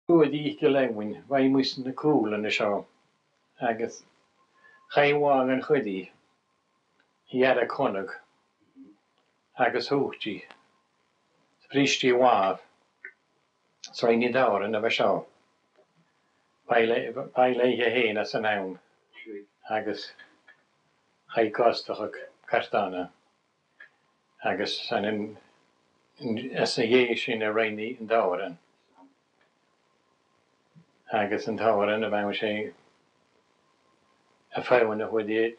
Good each languin, why must the cool in the show? Agus Raoir an chudí, hiad a connig, agus húchtí, spristí wáf, sraini dáir in a bheith seo. Bailéige héana san ann, agus chai costachach cartana, agus san in as a dhé sin a raini an dáiran. Agus an táiran a bhaim sé a fáin a chuidí.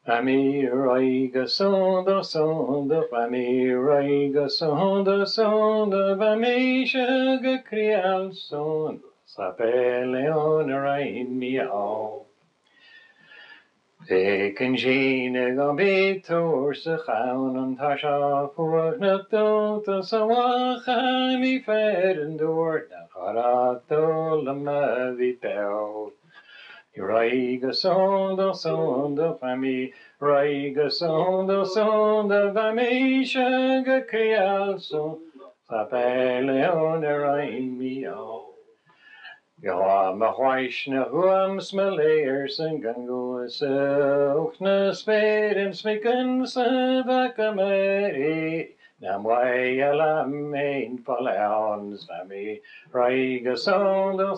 Fami raiga sonda sonda, fami raiga sonda sonda, fami shaga krial sonda, sapele on a rain miau. Teken gene gan betor se gaan an tasha voor na tota sawacha mi feren door na garato lama vipel. Raiga sonda sonda fami, raiga sonda sonda fami shaga krial son, sapele on a rain miau. Ja, ma huis na huam smeleers en gangoes ook na speren smikken se vakameri. Na mwai alam een palaans vami raiga sonda,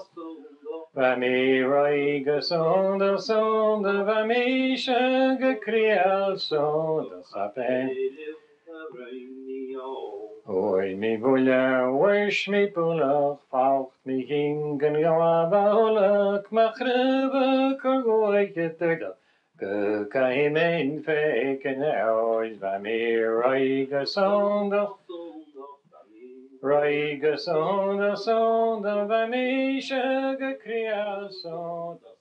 vami raiga sonda sonda vami shaga krial sonda sapen. Oi mi bulla, wish mi bullach, faucht mi hingen gawabaulik, machrebe korgoiketega, kukai mein feken ois, vami raiga sonda, raiga sonda sonda, vami shaga kriya sonda.